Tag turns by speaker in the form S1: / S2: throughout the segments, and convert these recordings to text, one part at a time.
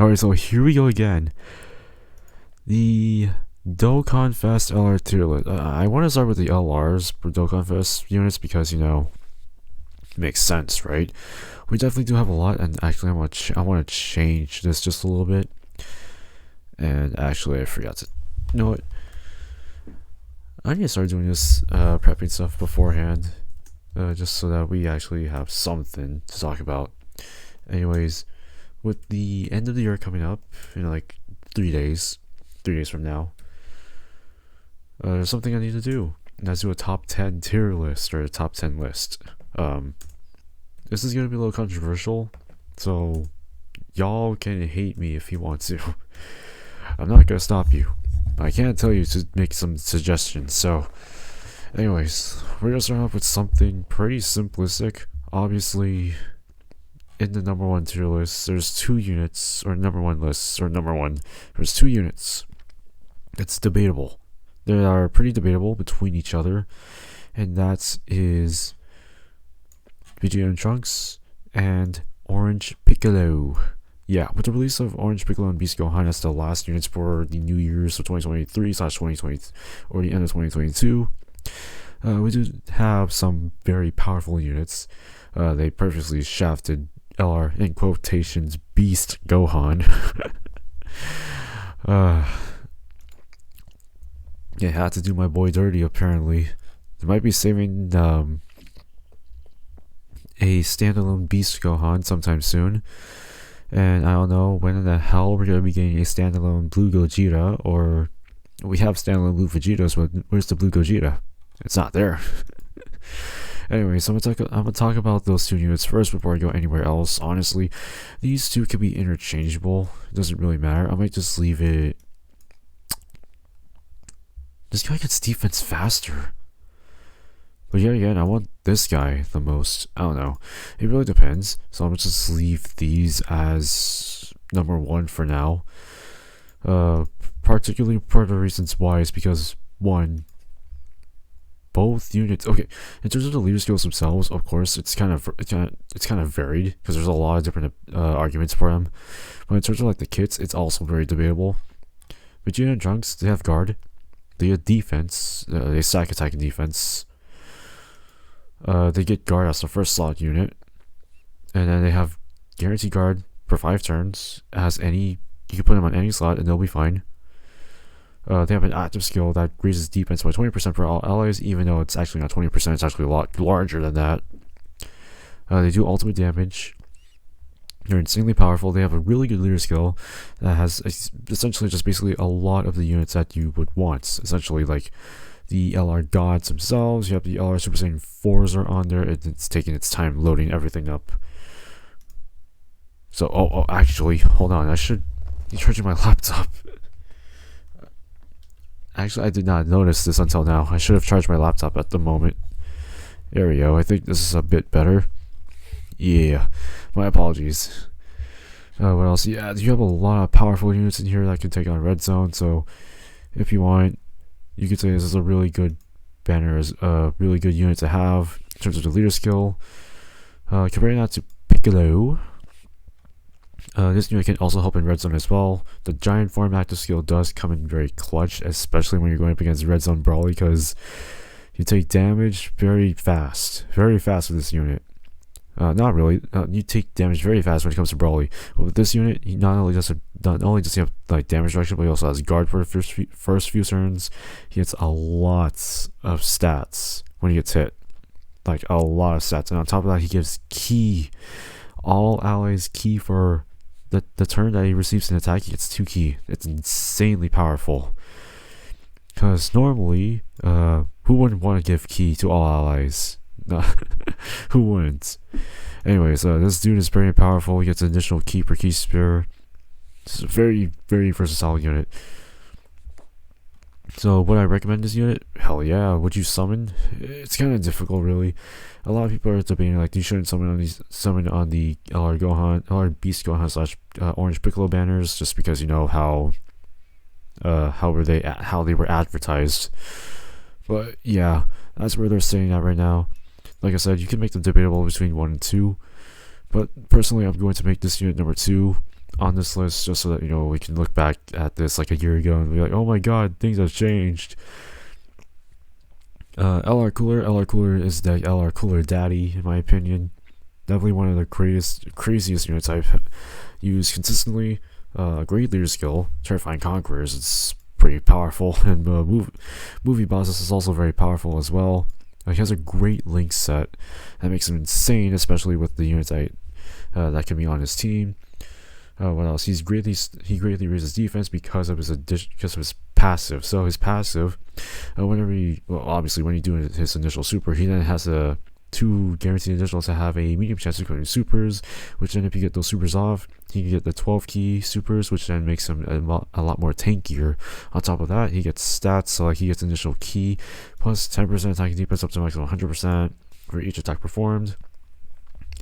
S1: Alright, so here we go again. The Dokkan Fest LR tier list. I want to start with the LRs for Dokkan Fest units because, it makes sense, right? We definitely do have a lot, and actually I want to change this just a little bit. And actually, I forgot to... You know what? I need to start doing this prepping stuff beforehand. Just so that we actually have something to talk about. Anyways, with the end of the year coming up in like 3 days from now, there's something I need to do, and that's do a top 10 tier list, or a top 10 list. This is going to be a little controversial, so y'all can hate me if you want to. I'm not going to stop you. I can't tell you to make some suggestions, so anyways, we're going to start off with something pretty simplistic. Obviously, in the number one tier list, there's 2 units, or number one lists, or number one, there's 2 units. It's debatable. They are pretty debatable between each other, and that is Vegito and Trunks and Orange Piccolo. Yeah, with the release of Orange Piccolo and Beast Gohan as the last units for the New Year's of 2023/2020, or the end of 2022, we do have some very powerful units. They perfectly shafted LR, in quotations, Beast Gohan. Yeah, had to do my boy dirty, apparently. They might be saving a standalone Beast Gohan sometime soon. And I don't know when in the hell we're going to be getting a standalone Blue Gogeta, or we have standalone Blue Vegetos, but where's the Blue Gogeta? It's not there. Anyway, so I'm gonna talk about those 2 units first before I go anywhere else. Honestly, these 2 could be interchangeable. It doesn't really matter. I might just leave it. This guy gets defense faster. But yet again, I want this guy the most. I don't know. It really depends. So I'm gonna just leave these as number 1 for now. Particularly part of the reasons why is because, 1, both units. Okay, in terms of the leader skills themselves, of course, it's kind of varied because there's a lot of different arguments for them. But in terms of like the kits, it's also very debatable. Vegeta and Trunks, they have guard, they have defense, they stack attack and defense. They get guard as the first slot unit, and then they have guaranteed guard for 5 turns. As any, you can put them on any slot and they'll be fine. They have an active skill that raises defense by 20% for all allies, even though it's actually not 20%, it's actually a lot larger than that. They do ultimate damage. They're insanely powerful. They have a really good leader skill that has essentially just basically a lot of the units that you would want. Essentially, like the LR Gods themselves, you have the LR Super Saiyan 4s are on there, and it's taking its time loading everything up. So, actually, hold on, I should be charging my laptop. Actually, I did not notice this until now. I should have charged my laptop at the moment. There we go. I think this is a bit better. Yeah, my apologies. What else? Yeah, you have a lot of powerful units in here that can take on Red Zone. So, if you want, you could say this is a really good banner, as a really good unit to have in terms of the leader skill. Comparing that to Piccolo, this unit can also help in Red Zone as well. The giant form active skill does come in very clutch, especially when you're going up against Red Zone Brawly, because you take damage very fast with this unit. Not really. You take damage very fast when it comes to Brawly. But with this unit, he not only does he have like damage reduction, but he also has guard for the first few turns. He gets a lot of stats when he gets hit, like a lot of stats, and on top of that, he gives ki. All allies ki for the turn that he receives an attack. He gets 2 ki. It's insanely powerful. Because normally, who wouldn't want to give ki to all allies? Who wouldn't? Anyways, this dude is very powerful. He gets an additional ki per ki spear. It's a very, very versatile unit. So, would I recommend this unit? Hell yeah. Would you summon? It's kind of difficult, really. A lot of people are debating like you shouldn't summon on the LR Gohan, LR Beast Gohan / Orange Piccolo banners, just because you know how they were advertised. But yeah, that's where they're saying at right now. Like I said, you can make them debatable between 1 and 2, but personally, I'm going to make this unit number 2. on this list just so that, you know, we can look back at this like a year ago and be like, oh my god, things have changed. LR Cooler is the LR Cooler daddy, in my opinion. Definitely one of the craziest units I've used consistently. Great leader skill, terrifying conquerors, it's pretty powerful, and movie bosses is also very powerful as well. He has a great link set that makes him insane, especially with the units that can be on his team. What else? He greatly raises defense because of his passive. So his passive, obviously when you do his initial super, he then has a 2 guaranteed additional to have a medium chance of going supers, which then if you get those supers off, he can get the 12 key supers, which then makes him a lot more tankier. On top of that, he gets stats, so like he gets initial key plus 10% attack and defense up to maximum 100% for each attack performed.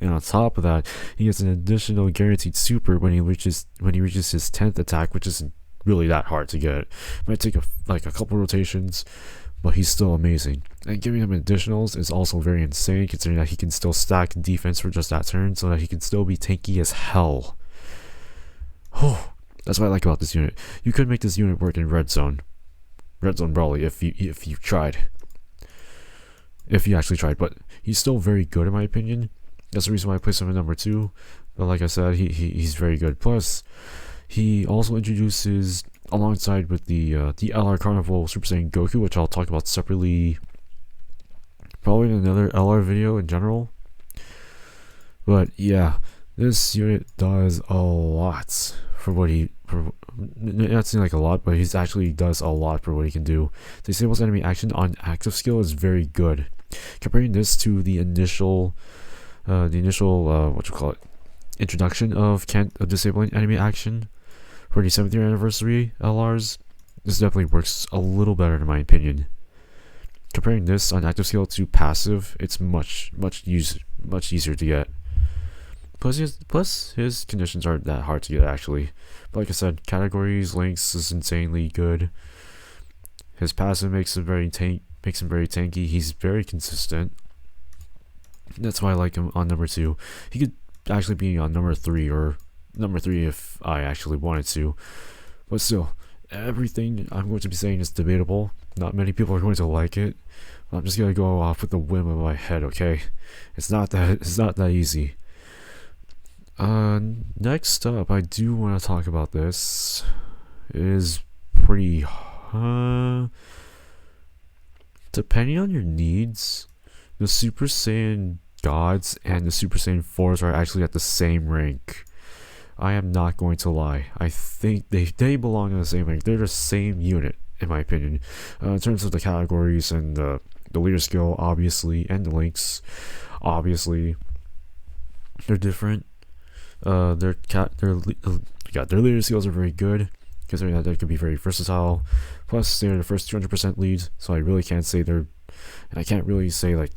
S1: And on top of that, he gets an additional guaranteed super when he reaches his 10th attack, which isn't really that hard to get. It might take a couple rotations, but he's still amazing. And giving him additionals is also very insane, considering that he can still stack defense for just that turn, so that he can still be tanky as hell. Oh, that's what I like about this unit. You could make this unit work in red zone Brawly if you tried. If you actually tried, but he's still very good in my opinion. That's the reason why I placed him at number 2. But like I said, he's very good. Plus, he also introduces, alongside with the LR Carnival Super Saiyan Goku, which I'll talk about separately, probably in another LR video in general. But yeah, this unit does a lot for what not seem like a lot, but he actually does a lot for what he can do. Disables enemy action on active skill is very good. Comparing this to the initial introduction of disabling enemy action for the 7th year anniversary LRs, this definitely works a little better in my opinion. Comparing this on active skill to passive, it's much easier to get. Plus his conditions aren't that hard to get actually. But like I said, categories, links is insanely good. His passive makes him very tanky. He's very consistent. That's why I like him on number 2. He could actually be on number 3 if I actually wanted to. But still, everything I'm going to be saying is debatable. Not many people are going to like it. I'm just gonna go off with the whim of my head, okay? It's not that easy. Next up, I do want to talk about this. It is pretty depending on your needs, the Super Saiyan Gods and the Super Saiyan 4s are actually at the same rank. I am not going to lie. I think they belong in the same rank. They're the same unit, in my opinion. In terms of the categories and the leader skill, obviously, and the links, obviously, they're different. Their leader skills are very good, considering that they can be very versatile. Plus, they're the first 200% leads, so I really can't say they're, and I can't really say like,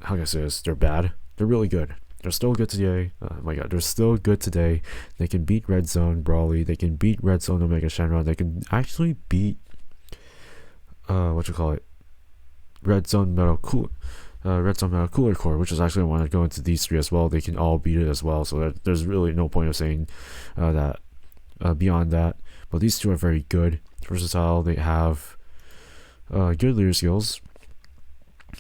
S1: how can I say this? They're bad. They're really good. They're still good today. Oh my god, they're still good today. They can beat Red Zone Brawly. They can beat Red Zone Omega Shenron. They can actually beat Red Zone Metal Cooler Core, which is actually I want to go into these 3 as well. They can all beat it as well. So there's really no point of saying that beyond that. But these 2 are very good, versatile. They have good leader skills.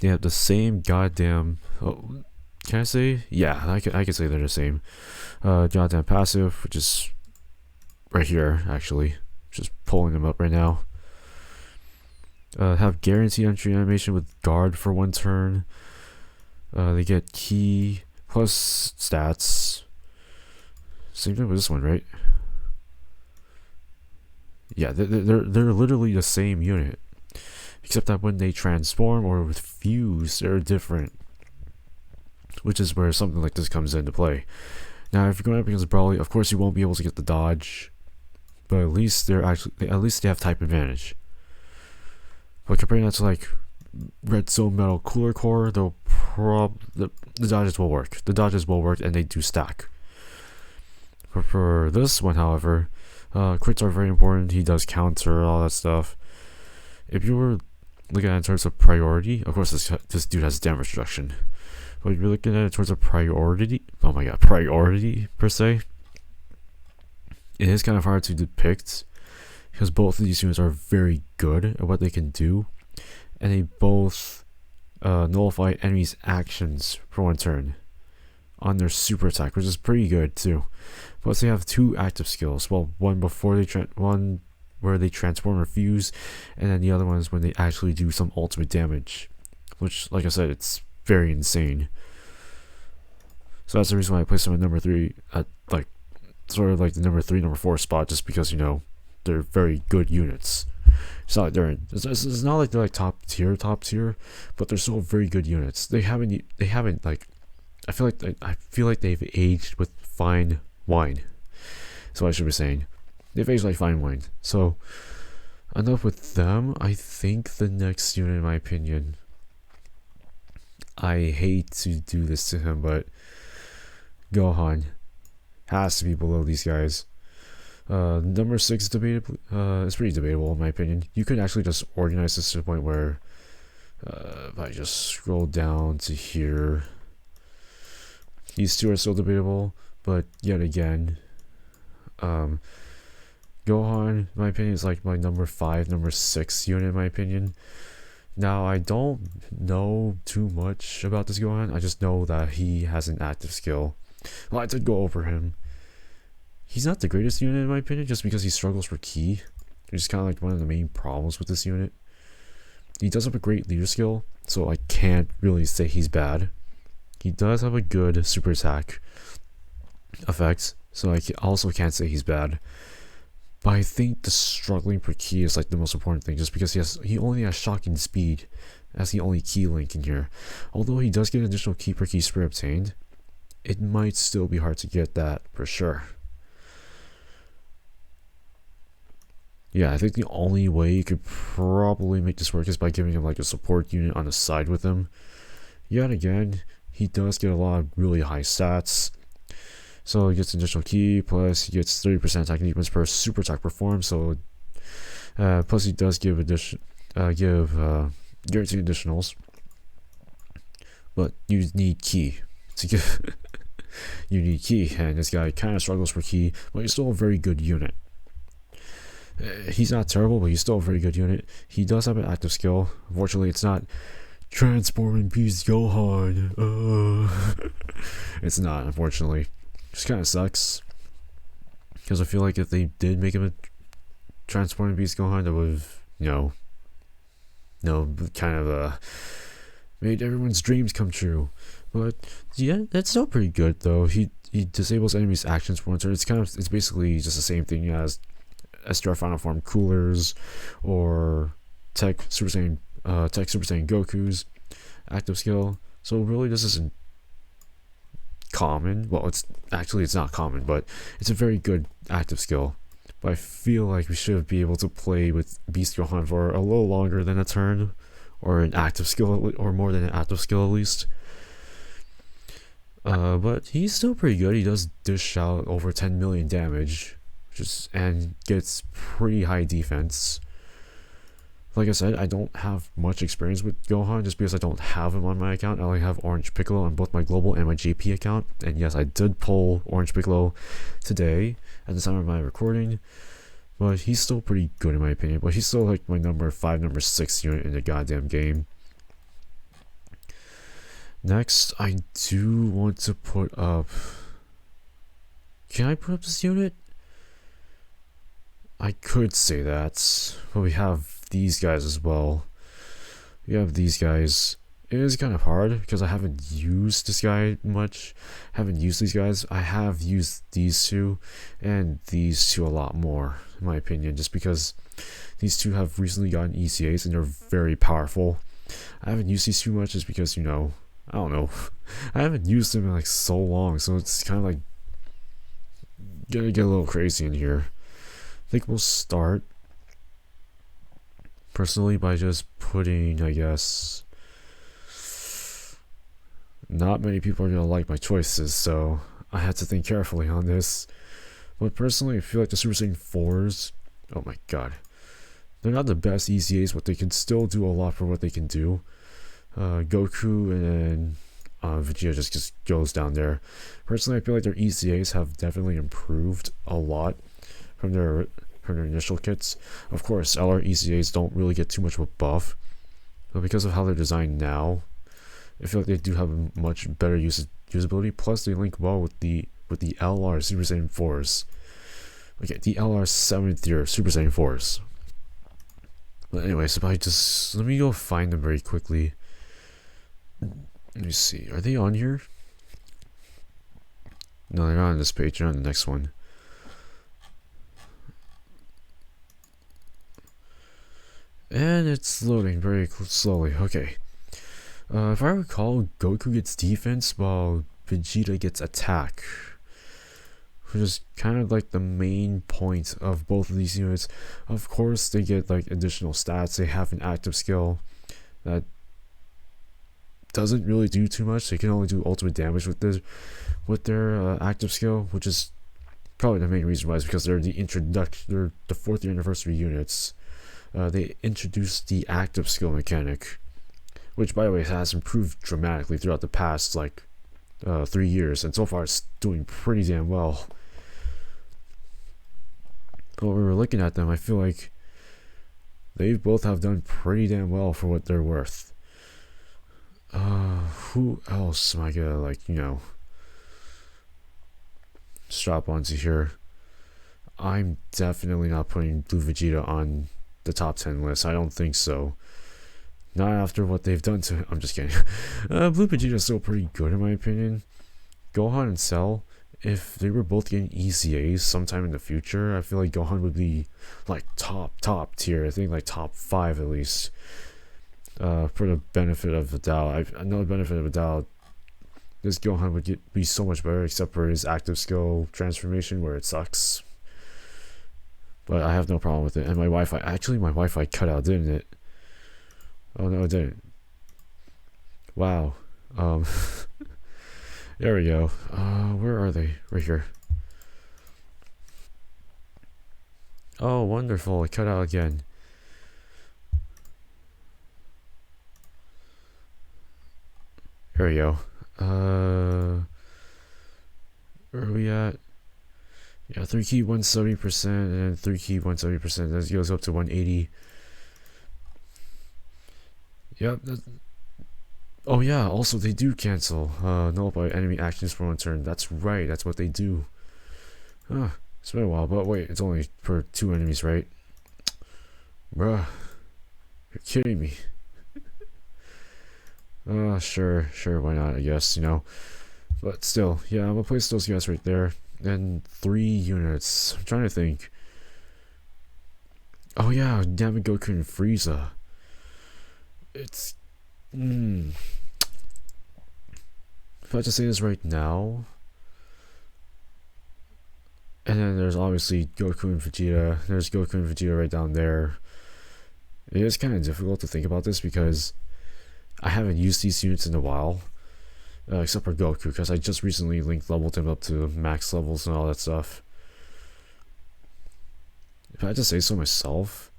S1: They have the same goddamn. Can I say? Yeah, I can say they're the same. Goddamn passive, which is right here actually. Just pulling them up right now. Have guaranteed entry animation with guard for 1 turn. They get key plus stats. Same thing with this one, right? Yeah, they're literally the same unit, except that when they transform or with fuse, they're different. Which is where something like this comes into play. Now, if you're going up against Brawly, of course you won't be able to get the dodge, but at least they have type advantage. But comparing that to like Red Zone Metal Cooler Core, the dodges will work. The dodges will work, and they do stack. But for this one, however, crits are very important. He does counter all that stuff. If you were looking at it in terms of priority, of course this dude has damage reduction. But if you're looking at it towards a priority, oh my god, priority per se, it is kind of hard to depict because both of these units are very good at what they can do, and they both nullify enemies' actions for one turn on their super attack, which is pretty good too. Plus, they have 2 active skills. Well, one before one where they transform or fuse, and then the other one is when they actually do some ultimate damage, which, like I said, it's very insane. So that's the reason why I placed them at number 3 at like sort of like the number 3, number 4 spot, just because they're very good units. It's not like it's not like they're like top tier, but they're still very good units. They haven't like I feel like they've aged with fine wine. That's what I should be saying. They've aged like fine wine. So enough with them. I think the next unit, in my opinion, I hate to do this to him, but Gohan has to be below these guys. Number 6 is it's pretty debatable in my opinion. You could actually just organize this to the point where if I just scroll down to here, these 2 are still debatable, but yet again, Gohan, in my opinion, is like my number 5, number 6 unit in my opinion. Now, I don't know too much about this Gohan. I just know that he has an active skill. Well, I did go over him. He's not the greatest unit in my opinion, just because he struggles for ki, which is kind of like one of the main problems with this unit. He does have a great leader skill, so I can't really say he's bad. He does have a good super attack effect, so I also can't say he's bad. But I think the struggling for ki is like the most important thing, just because he only has shocking speed as the only ki link in here. Although he does get additional ki per ki spray obtained, it might still be hard to get that for sure. Yeah, I think the only way you could probably make this work is by giving him like a support unit on the side with him. Yet again, he does get a lot of really high stats. So he gets additional ki, plus he gets 30% attack defense per super attack performed. So plus he does give guaranteed additionals. But you need ki to give. You need ki, and this guy kind of struggles for ki, but he's still a very good unit. He's not terrible, but he's still a very good unit. He does have an active skill. Unfortunately, it's not Transforming Beast Gohan. It's not, unfortunately. Just kind of sucks. Because I feel like if they did make him a Transforming Beast Gohan, that would have, kind of made everyone's dreams come true. But yeah, that's still pretty good though. He disables enemies' actions for one turn. It's basically just the same thing as SDR Final Form Coolers or Tech Super Saiyan Goku's active skill. So really this isn't common. Well, it's not common, but it's a very good active skill. But I feel like we should be able to play with Beast Gohan for a little longer than a turn, or an active skill, or more than an active skill at least. But he's still pretty good. He does dish out over 10 million damage, and gets pretty high defense. Like I said, I don't have much experience with Gohan just because I don't have him on my account. I only have Orange Piccolo on both my global and my JP account. And yes, I did pull Orange Piccolo today at the time of my recording. But he's still pretty good in my opinion. But he's still like my number 5, number 6 unit in the goddamn game. Next, I do want to put up... Can I put up this unit? I could say that, but we have these guys as well. We have these guys. It is kind of hard because I haven't used this guy much. Haven't used these guys. I have used these 2 and these 2 a lot more, in my opinion, just because these 2 have recently gotten ECAs and they're very powerful. I haven't used these too much just because, I don't know. I haven't used them in like so long, so it's kind of like gonna get a little crazy in here. I think we'll start personally by just putting, I guess, not many people are gonna like my choices, so I had to think carefully on this. But personally, I feel like the Super Saiyan 4s, oh my god, they're not the best ECAs, but they can still do a lot for what they can do. Goku and Vegeta just goes down there. Personally, I feel like their ECAs have definitely improved a lot from their initial kits. Of course, LR ECAs don't really get too much of a buff, but because of how they're designed now, I feel like they do have a much better usability. Plus, they link well with the LR Super Saiyan 4s. Okay, the LR 7th tier Super Saiyan 4s. But anyways, if I just let me go find them very quickly. Let me see. Are they on here? No, they're not on this page. They're on the next one. And it's loading very slowly. Okay. If I recall, Goku gets defense while Vegeta gets attack, which is kind of like the main point of both of these units. Of course, they get like additional stats. They have an active skill that doesn't really do too much. They can only do ultimate damage with their active skill, which is probably the main reason why, is because they're the 4th year anniversary units. They introduced the active skill mechanic, which by the way has improved dramatically throughout the past 3 years, and so far it's doing pretty damn well. But when we were looking at them, I feel like they both have done pretty damn well for what they're worth. Who else am I gonna strap onto here? I'm definitely not putting Blue Vegeta on the top 10 list. I don't think so. Not after what they've done to him. I'm just kidding. Blue Vegeta is still pretty good in my opinion. Gohan and Cell, if they were both getting ECAs sometime in the future, I feel like Gohan would be like top tier. I think like top 5 at least. For the benefit of the doubt, another benefit of the doubt, this Gohan would be so much better, except for his active skill transformation where it sucks. But I have no problem with it. And my Wi-Fi cut out, didn't it? Oh no, it didn't. Wow. There we go. Where are they? Right here. Oh, wonderful. It cut out again. There we go. Where are we at? Yeah, 3 key 170%, and then 3 key 170%. That goes up to 180. Yep. Oh yeah, also they do cancel nullify enemy actions for 1 turn. That's right, that's what they do. It's been a while, but wait, it's only for 2 enemies, right? Bruh, you're kidding me. Sure, why not, I guess, But still, yeah, I'm gonna place those guys right there. And 3 units. I'm trying to think. Oh yeah, damn it, Goku and Frieza. It's... If I had to say this right now... And then there's obviously Goku and Vegeta. There's Goku and Vegeta right down there. It is kind of difficult to think about this because I haven't used these units in a while. Except for Goku, because I just recently leveled him up to max levels and all that stuff. If I had to say so myself,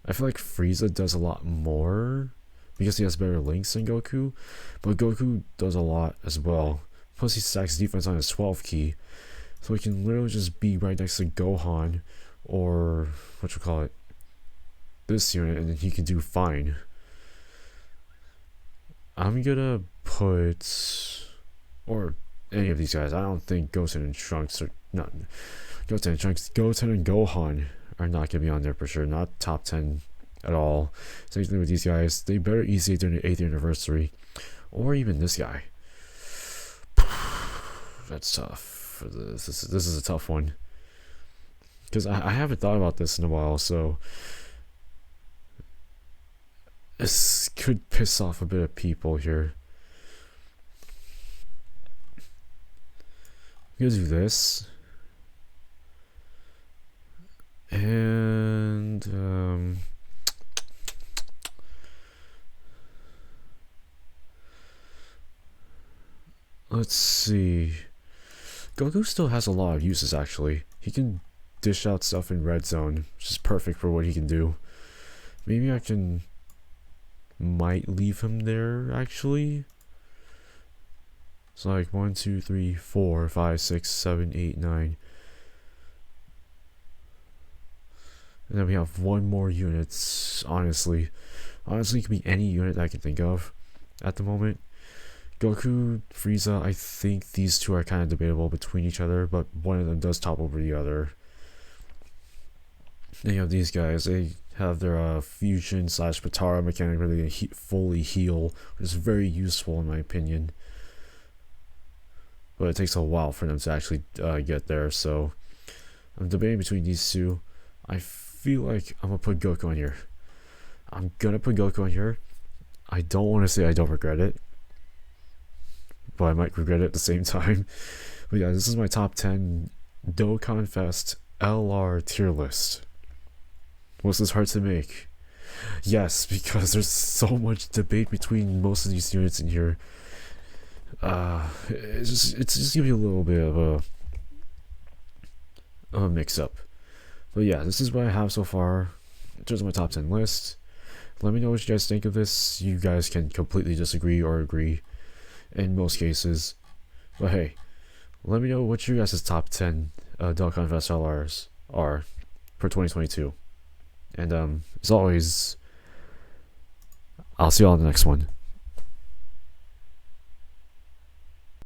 S1: I feel like Frieza does a lot more because he has better links than Goku, but Goku does a lot as well. Plus he stacks defense on his 12 key, so he can literally just be right next to Gohan or this unit, and then he can do fine. I'm gonna put, or any of these guys. I don't think Goten and Trunks are not. Goten and Gohan are not gonna be on there for sure. Not top 10 at all. Same thing with these guys. They better ECA during the 8th anniversary, or even this guy. That's tough. This is a tough one because I haven't thought about this in a while, so this could piss off a bit of people here. I'm gonna do this. And let's see. Goku still has a lot of uses actually. He can dish out stuff in red zone, which is perfect for what he can do. Maybe I might leave him there actually. It's like 1, 2, 3, 4, 5, 6, 7, 8, 9. And then we have one more unit. Honestly, it could be any unit I can think of at the moment. Goku, Frieza, I think these two are kind of debatable between each other, but one of them does top over the other. Then you have these guys, they have their fusion / Patara mechanic where they fully heal, which is very useful in my opinion. But it takes a while for them to actually get there, so I'm debating between these two. I feel like I'm gonna put Goku on here. I don't want to say I don't regret it, but I might regret it at the same time. But yeah, this is my top 10 Dokkan Fest LR tier list. Was this hard to make? Yes, because there's so much debate between most of these units in here. It's just gonna be a little bit of a mix up. But yeah, this is what I have so far in terms of my top 10 list. Let me know what you guys think of this. You guys can completely disagree or agree in most cases. But hey, let me know what you guys' top 10 Dokkan Fest LRs are for 2022. And as always, I'll see you all in the next one.